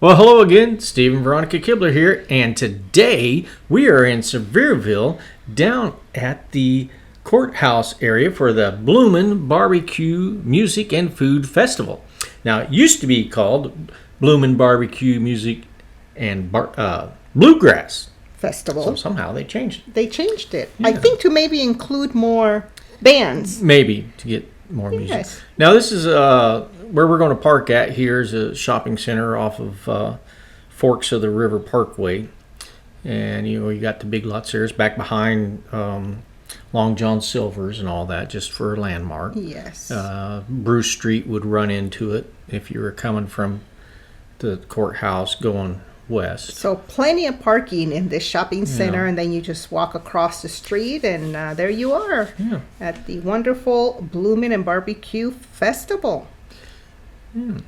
Well, hello again. Steve and Veronica Kibler here, and today we are in Sevierville down at the courthouse area for the Bloomin BBQ Music and Food Festival. Now, it used to be called Bloomin BBQ Music and Bluegrass Festival. So somehow they changed it. They changed it. Yeah. I think to maybe include more bands. Maybe to get more music. Yes. Now, this is where we're going to park at. Here's a shopping center off of Forks of the River Parkway. And, you got the Big Lots there. It's back behind Long John Silver's and all that, just for a landmark. Yes. Bruce Street would run into it if you were coming from the courthouse going west. So plenty of parking in this shopping center, and then you just walk across the street, and there you are at the wonderful Bloomin' and BBQ Festival. Yeah.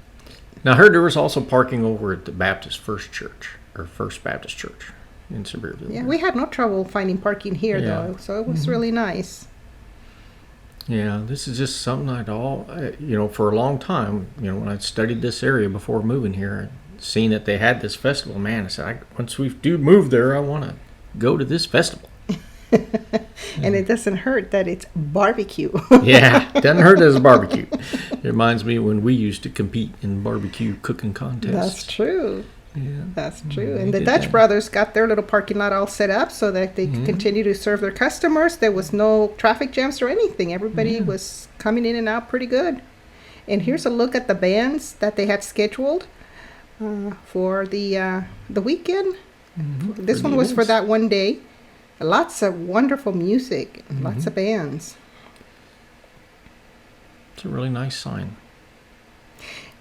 Now, I heard there was also parking over at the First Baptist Church in Sevierville. Yeah, we had no trouble finding parking here, though, so it was really nice. Yeah, this is just something for a long time, when I studied this area before moving here, seeing that they had this festival, man, I said, once we do move there, I want to go to this festival. And it doesn't hurt that it's barbecue. Yeah, it doesn't hurt that it's barbecue. It reminds me when we used to compete in barbecue cooking contests. That's true. Yeah. That's true. And the Dutch brothers got their little parking lot all set up so that they could continue to serve their customers. There was no traffic jams or anything. Everybody was coming in and out pretty good. And here's a look at the bands that they had scheduled for the weekend. This one was for that one day. Lots of wonderful music, lots of bands. It's a really nice sign.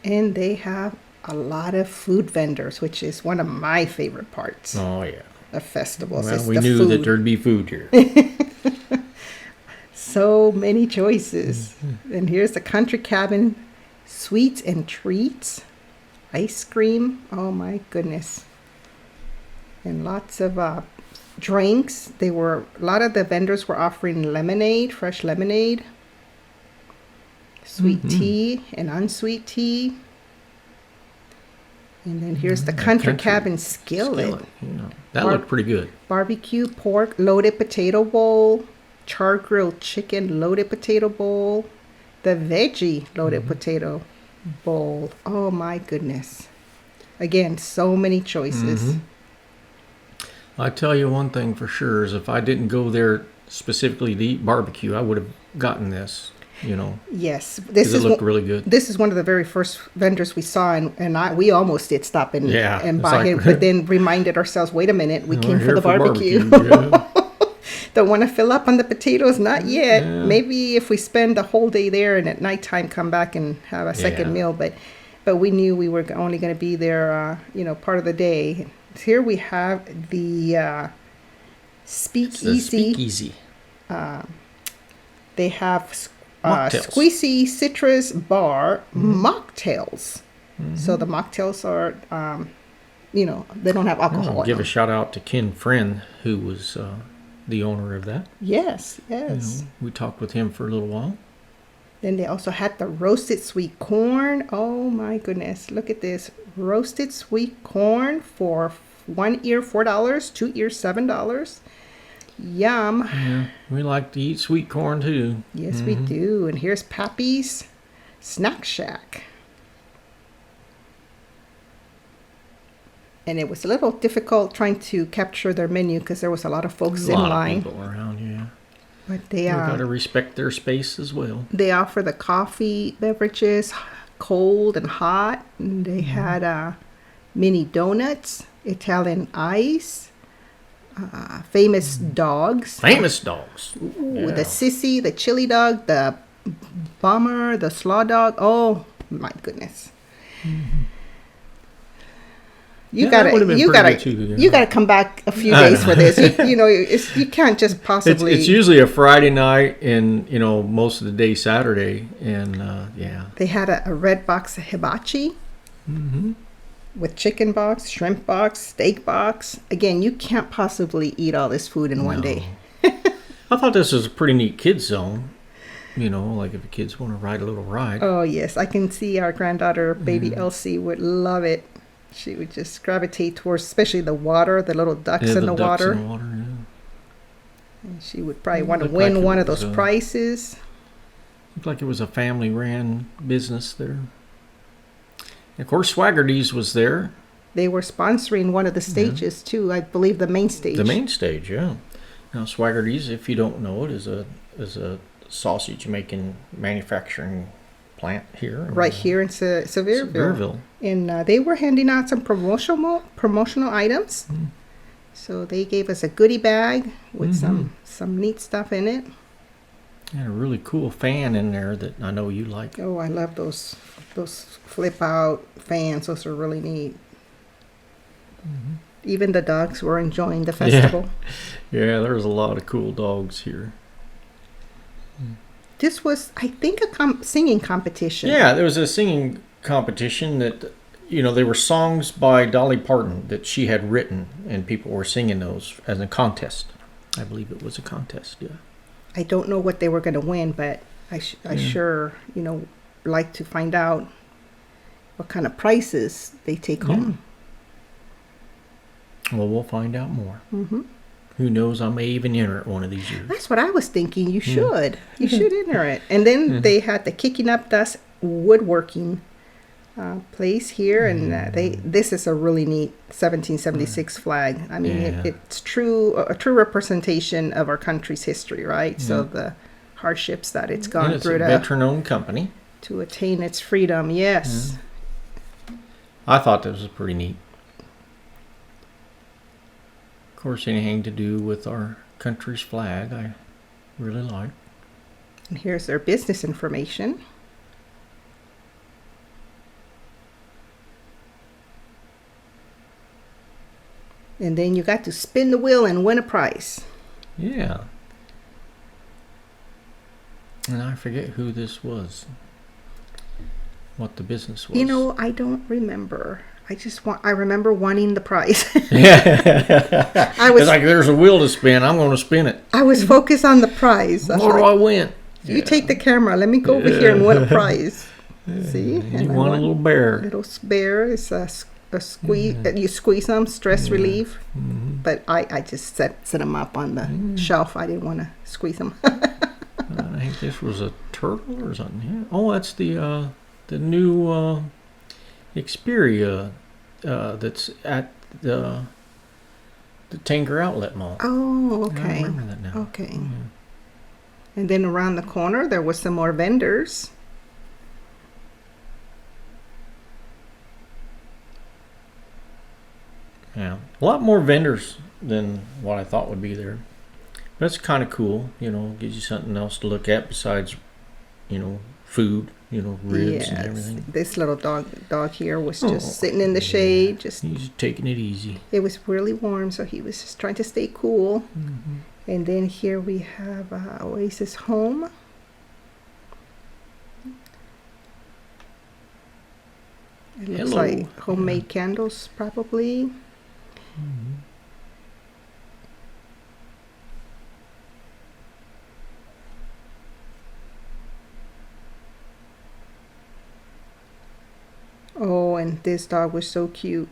And they have a lot of food vendors, which is one of my favorite parts. Oh, yeah. Of festivals. Well, we knew that there'd be food here. So many choices. And here's the Country Cabin Sweets and Treats. Ice cream. Oh, my goodness. And lots of drinks. A lot of the vendors were offering lemonade, fresh lemonade, sweet tea and unsweet tea. And then here's the Country Cabin Skillet. That looked pretty good. Barbecue pork loaded potato bowl, char grilled chicken loaded potato bowl, the veggie loaded potato bowl. Oh my goodness. Again, so many choices. I tell you one thing for sure is if I didn't go there specifically to eat barbecue, I would have gotten this, Yes. Because it looked really good. This is one of the very first vendors we saw, and we almost did stop and buy it, but then reminded ourselves, wait a minute, we came for the barbecue. Don't want to fill up on the potatoes, not yet. Yeah. Maybe if we spend the whole day there and at nighttime come back and have a second meal, but we knew we were only going to be there, part of the day. Here we have the Speakeasy. They have Squeezy Citrus Bar mocktails. So the mocktails are, they don't have alcohol. I'll give a shout out to Ken Friend, who was the owner of that. Yes. We talked with him for a little while. Then they also had the roasted sweet corn. Oh my goodness. Look at this. Roasted sweet corn for 1 ear $4, 2 ears $7. Yum. Yeah, we like to eat sweet corn too. Yes, we do. And here's Pappy's Snack Shack. And it was a little difficult trying to capture their menu because there was a lot of folks in line. A lot of people around, yeah. But they got to respect their space as well. They offer the coffee beverages, cold and hot. And they had mini donuts, Italian ice, famous dogs. Famous dogs. Ooh, the sissy, the chili dog, the bomber, the slaw dog. Oh my goodness. You gotta come back a few days for this. You can't just possibly. It's usually a Friday night and most of the day Saturday, and They had a red box of hibachi with chicken box, shrimp box, steak box. Again, you can't possibly eat all this food in one day. I thought this was a pretty neat kids zone. Like if the kids want to ride a little ride. Oh yes, I can see our granddaughter, baby Elsie, would love it. She would just gravitate towards, especially the water, the little ducks in the ducks water. In the water, yeah. And she would probably want to win one of those prizes. Looked like it was a family-ran business there. And of course, Swaggerty's was there. They were sponsoring one of the stages too. I believe the main stage. The main stage, yeah. Now, Swaggerty's, if you don't know it, is a sausage making manufacturing plant here. Right here in Sevierville. And they were handing out some promotional items. So they gave us a goodie bag with some neat stuff in it. And a really cool fan in there that I know you like. Oh, I love those flip out fans. Those are really neat. Even the dogs were enjoying the festival. Yeah, there's a lot of cool dogs here. This was, I think, a singing competition. Yeah, there was a singing competition that, they were songs by Dolly Parton that she had written, and people were singing those as a contest. I believe it was a contest, yeah. I don't know what they were going to win, but I sure, like to find out what kind of prizes they take home. Well, we'll find out more. Who knows? I may even enter it one of these years. That's what I was thinking. You should. You should enter it. And then they had the Kicking Up Dust woodworking place here, and this is a really neat 1776 flag. I mean, it's a true representation of our country's history, right? So the hardships that it's gone through. It's a veteran-owned company to attain its freedom. Yes. I thought this was pretty neat. Of course, anything to do with our country's flag, I really like. And here's their business information. And then you got to spin the wheel and win a prize. Yeah. And I forget who this was. What the business was. I don't remember. I remember wanting the prize. Yeah. It's like there's a wheel to spin. I'm going to spin it. I was focused on the prize. What do I win? You take the camera. Let me go over here and win a prize. See? And you want a little bear. Little bear is a squeeze. You squeeze them, stress relief. But I just set them up on the shelf. I didn't want to squeeze them. I think this was a turtle or something. Yeah. Oh, that's the new Xperia that's at the Tanger Outlet Mall. Oh, okay. I remember that now. Okay. Yeah. And then around the corner, there was some more vendors. Yeah, a lot more vendors than what I thought would be there. That's kind of cool, gives you something else to look at besides, food, ribs and everything. This little dog here was just sitting in the shade. He's taking it easy. It was really warm, so he was just trying to stay cool. And then here we have Oasis Home. It looks like homemade candles, probably. Oh, and this dog was so cute.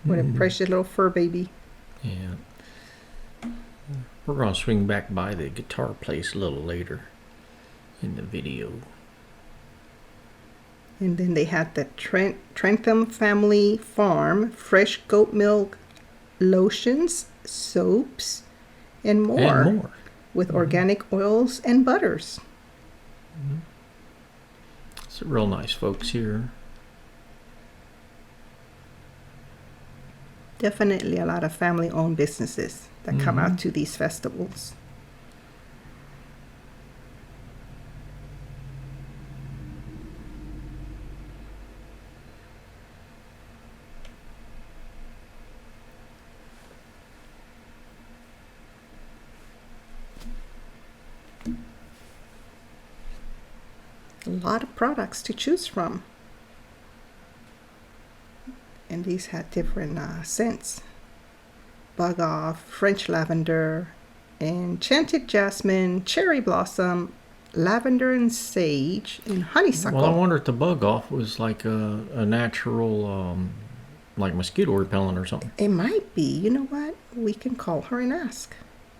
What a precious little fur baby. Yeah. We're going to swing back by the guitar place a little later in the video. And then they had the Trentham Family Farm fresh goat milk lotions, soaps, and more. With organic oils and butters. It's real nice folks here. Definitely a lot of family-owned businesses that come out to these festivals. A lot of products to choose from. And these had different scents. Bug Off, French Lavender, Enchanted Jasmine, Cherry Blossom, Lavender and Sage, and Honeysuckle. Well, I wonder if the Bug Off was like a natural like mosquito repellent or something. It might be. You know what? We can call her and ask.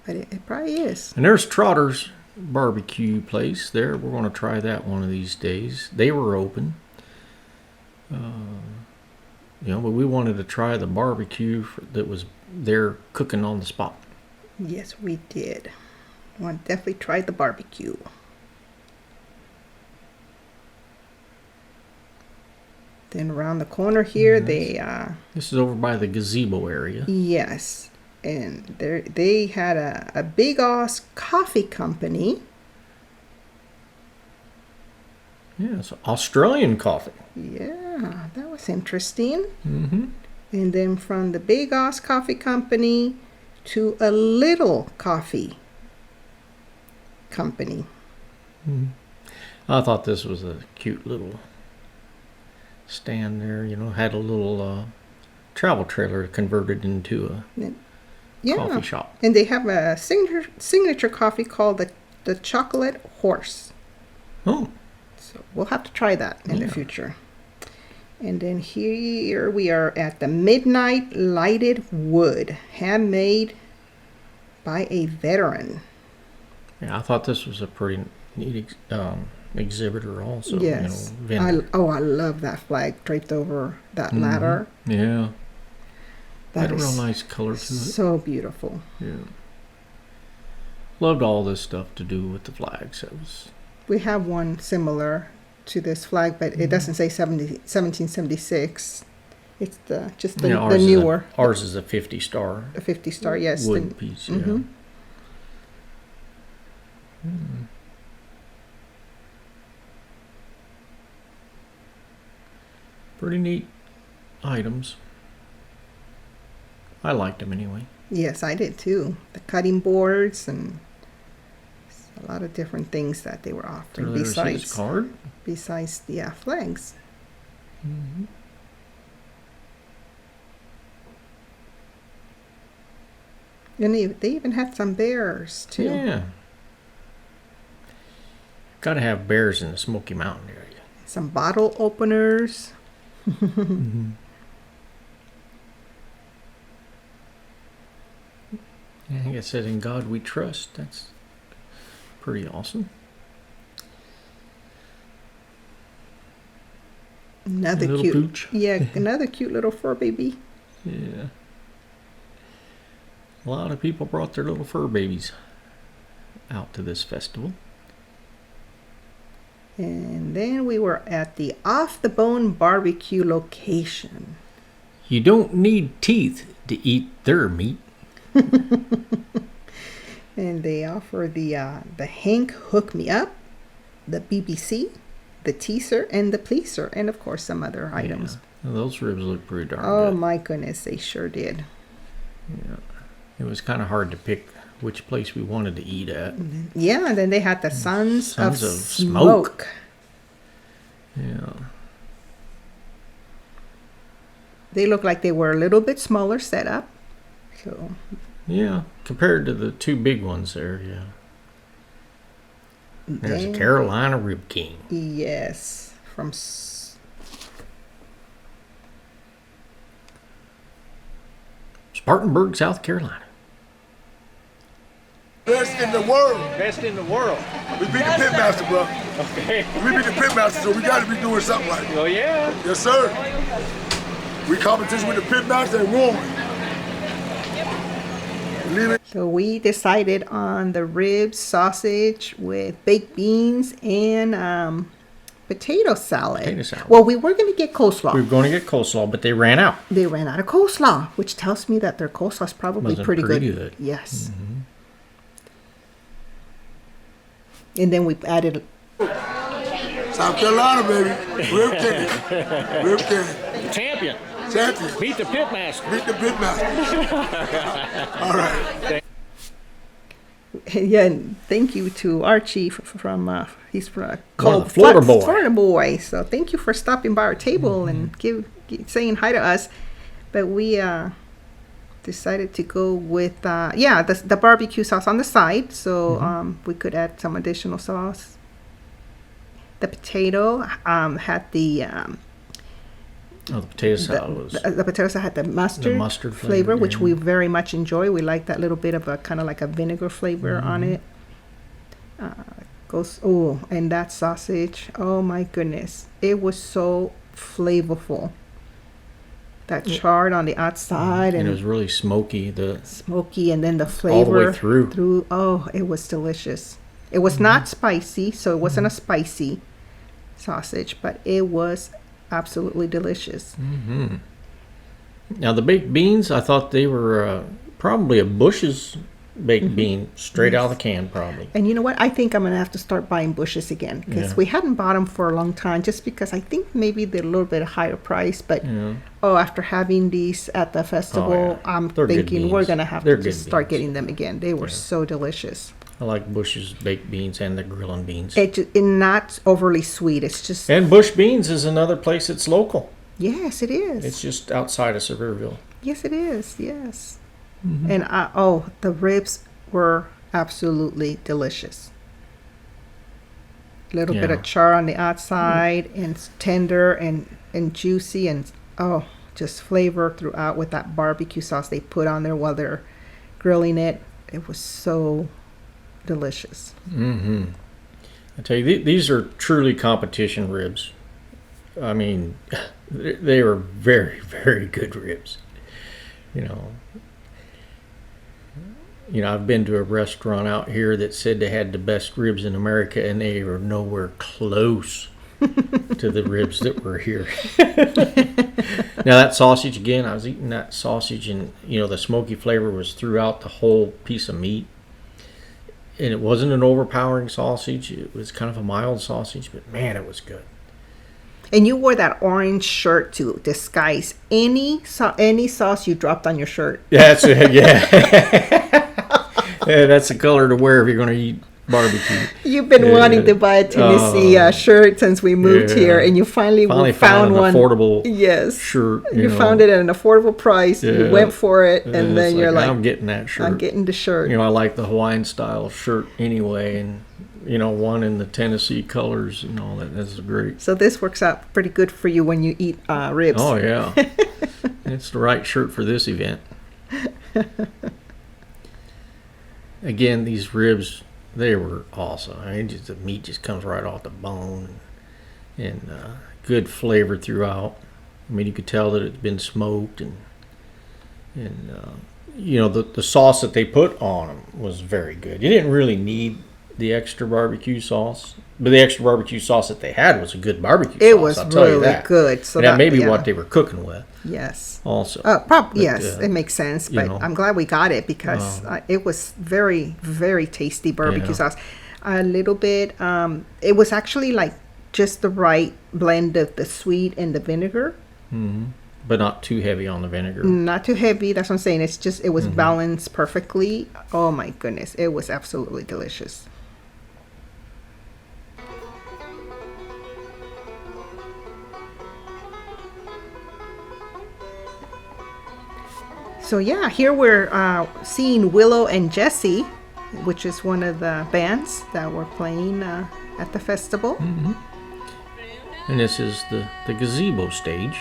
But it probably is. And there's Trotter's barbecue place there. We're going to try that one of these days. They were open. But we wanted to try the barbecue that was there cooking on the spot. Yes, we did. Want to definitely try the barbecue. Then around the corner here, This is over by the gazebo area. Yes, and they had a big ass coffee company. Yeah, it's Australian coffee. Yeah, that was interesting. Mm-hmm. And then from the big ass coffee company to a little coffee company. Mm-hmm. I thought this was a cute little stand there. Had a little travel trailer converted into a coffee shop. And they have a signature coffee called the Chocolate Horse. Oh. So we'll have to try that in the future. And then here we are at the Midnight Lighted Wood, handmade by a veteran. Yeah, I thought this was a pretty neat exhibitor also. Yes. I love that flag draped over that ladder. Yeah. That had a real nice color to it. So beautiful. Yeah. Loved all this stuff to do with the flags. We have one similar to this flag, but it doesn't say 1776. It's the newer. Ours is a 50 star. A 50 star, yes. Wood piece, yeah. Mm-hmm. Pretty neat items. I liked them anyway. Yes, I did too. The cutting boards and a lot of different things that they were offering besides the flags. Mm-hmm. And they even had some bears too. Yeah. Got to have bears in the Smoky Mountain area. Some bottle openers. Mm-hmm. I think it said, "In God We Trust." That's pretty awesome. Another cute pooch. Yeah, another cute little fur baby. Yeah. A lot of people brought their little fur babies out to this festival. And then we were at the Off the Bone Barbecue location. You don't need teeth to eat their meat. And they offer the Hank Hook Me Up, the BBC, the Teaser, and the Pleaser, and of course some other items. Well, those ribs look pretty darn good. Oh my goodness, they sure did. Yeah, it was kind of hard to pick which place we wanted to eat at. Yeah, and then they had the Sons of Smoke. Yeah. They look like they were a little bit smaller setup. So. Yeah, compared to the two big ones there, yeah. There's a Carolina Rib King. Yes, from Spartanburg, South Carolina. Best in the world. Best in the world. We beat the pitmaster, bro. Okay. We beat the pitmaster, so we got to be doing something like that. Oh, yeah? Yes, sir. We competition with the pitmaster and won. So we decided on the ribs, sausage with baked beans and potato salad. Well, we were going to get coleslaw. We were going to get coleslaw, but they ran out. They ran out of coleslaw, which tells me that their coleslaw is probably pretty good. Yes. Mm-hmm. And then we added South Carolina, baby. Rib King. Rib King. Champion. Beat the pitmaster. Beat the pitmaster. All right. Yeah, and thank you to Archie from he's from called Florida Boy. So thank you for stopping by our table and saying hi to us. But we decided to go with the barbecue sauce on the side, so we could add some additional sauce. The potato had the Oh, the potato salad was... The potato salad had the mustard flavor, which we very much enjoy. We like that little bit of a kind of like a vinegar flavor on it. And that sausage, oh my goodness. It was so flavorful. That charred on the outside. And it was really smoky. And then the flavor. All the way through. Oh, it was delicious. It was not spicy, so it wasn't a spicy sausage, but it was absolutely delicious. Mm-hmm. Now, the baked beans, I thought they were probably a Bush's baked bean, straight out of the can, probably. And you know what? I think I'm going to have to start buying Bush's again, because we hadn't bought them for a long time, just because I think maybe they're a little bit higher price. But, after having these at the festival, I'm thinking we're going to have to just start getting them again. They were so delicious. I like Bush's baked beans and the grilling beans. It's not overly sweet. It's just... And Bush Beans is another place that's local. Yes, it is. It's just outside of Sevierville. Yes, it is. Yes. Mm-hmm. And the ribs were absolutely delicious. A little bit of char on the outside and tender and juicy and just flavor throughout with that barbecue sauce they put on there while they're grilling it. It was so delicious. Mm-hmm. I tell you, these are truly competition ribs. I mean, they were very, very good ribs. I've been to a restaurant out here that said they had the best ribs in America, and they were nowhere close to the ribs that were here. Now, that sausage, again, I was eating that sausage, and, the smoky flavor was throughout the whole piece of meat. And it wasn't an overpowering sausage. It was kind of a mild sausage, but, man, it was good. And you wore that orange shirt to disguise any sauce you dropped on your shirt. That's it, yeah. Yeah, that's the color to wear if you're going to eat barbecue. You've been wanting to buy a Tennessee shirt since we moved here, and you finally found one. Affordable shirt. You found it at an affordable price. Yeah. You went for it, and then you're like, I'm getting that shirt. I'm getting the shirt. I like the Hawaiian style shirt anyway, and one in the Tennessee colors and all that. That's great. So this works out pretty good for you when you eat ribs. Oh yeah, it's the right shirt for this event. Again, these ribs, they were awesome. I mean, the meat just comes right off the bone, and good flavor throughout. I mean, you could tell that it's been smoked, and the sauce that they put on them was very good. You didn't really need the extra barbecue sauce, but the extra barbecue sauce that they had was a good barbecue sauce. It was really good. So that may be what they were cooking with. Yes. Also. Yes, it makes sense. But I'm glad we got it because it was very, very tasty barbecue sauce. A little bit. It was actually like just the right blend of the sweet and the vinegar. Mm-hmm. But not too heavy on the vinegar. Not too heavy. That's what I'm saying. It was balanced perfectly. Oh my goodness. It was absolutely delicious. So here we're seeing Willow and Jesse, which is one of the bands that were playing at the festival. Mm-hmm. And this is the gazebo stage.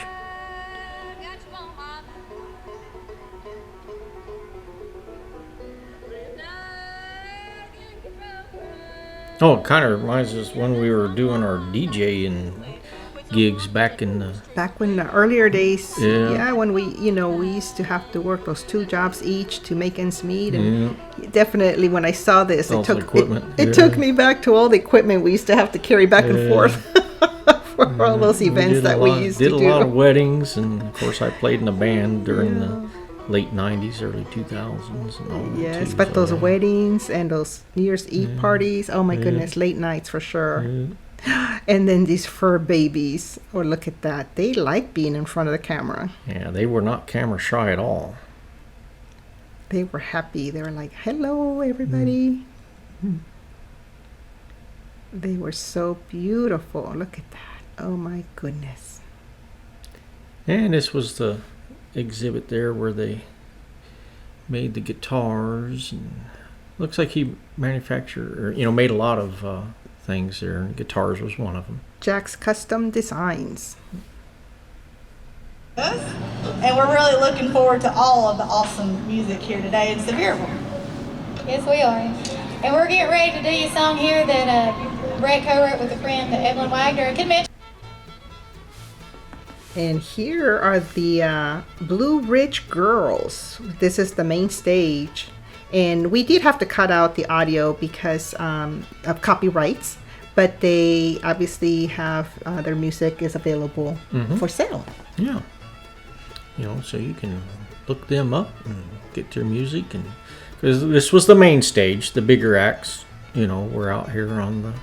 Oh, it kind of reminds us when we were doing our DJing gigs back in the earlier days. Yeah, when we used to have to work those 2 jobs each to make ends meet, and definitely when I saw this, it took me back to all the equipment we used to have to carry back and forth for all those events that we used to do. Did a lot of weddings, and of course I played in a band during the late 90s, early 2000s and all that. Yes, but those weddings and those New Year's Eve parties, oh my goodness, late nights for sure. And then these fur babies, look at that. They like being in front of the camera. Yeah, they were not camera shy at all. They were happy. They were like, hello, everybody. They were so beautiful. Look at that. Oh, my goodness. And this was the exhibit there where they made the guitars. And looks like he manufactured, made a lot of things there. Guitars was one of them. Jack's Custom Designs. And we're really looking forward to all of the awesome music here today in Sevierville. Yes, we are. And we're getting ready to do a song here that Brett co-wrote with a friend, Evelyn Wagner. And here are the Blue Ridge Girls. This is the main stage. And we did have to cut out the audio because of copyrights. But they obviously have their music is available for sale. Yeah. So you can look them up and get their music. And because this was the main stage, the bigger acts, were out here on the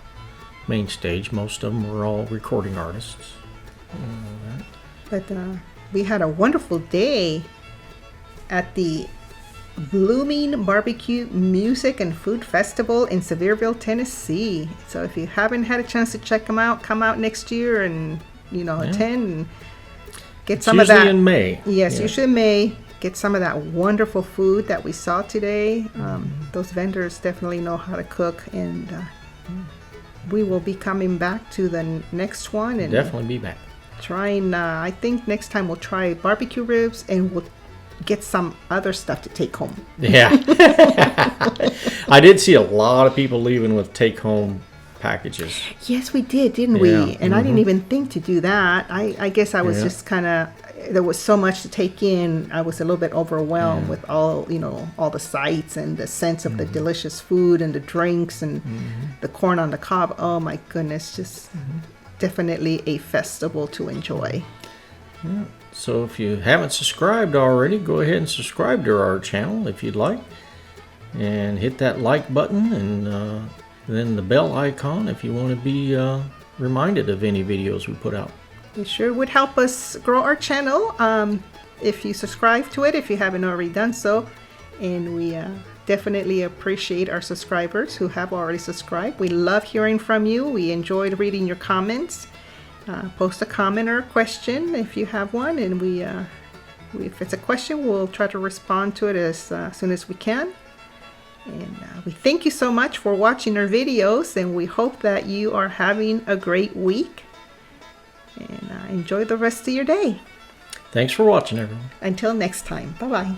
main stage. Most of them were all recording artists. But we had a wonderful day at the Bloomin BBQ Music and Food Festival in Sevierville, Tennessee. So if you haven't had a chance to check them out, come out next year and attend and get some of that. Usually in May. Yes, usually in May. Get some of that wonderful food that we saw today. Those vendors definitely know how to cook, and we will be coming back to the next one and definitely be back. Trying. I think next time we'll try barbecue ribs, and we'll get some other stuff to take home. Yeah. I did see a lot of people leaving with take-home packages. Yes, we did, didn't we? And I didn't even think to do that. I guess I was just kind of, there was so much to take in. I was a little bit overwhelmed with all, all the sights and the sense of the delicious food and the drinks and the corn on the cob. Oh my goodness, just definitely a festival to enjoy. Yeah. So if you haven't subscribed already, go ahead and subscribe to our channel if you'd like. And hit that like button and then the bell icon if you want to be reminded of any videos we put out. It sure would help us grow our channel if you subscribe to it, if you haven't already done so. And we definitely appreciate our subscribers who have already subscribed. We love hearing from you. We enjoyed reading your comments. Post a comment or a question if you have one, and we if it's a question, we'll try to respond to it as soon as we can. And we thank you so much for watching our videos, and we hope that you are having a great week, and enjoy the rest of your day. Thanks for watching, everyone. Until next time, bye-bye.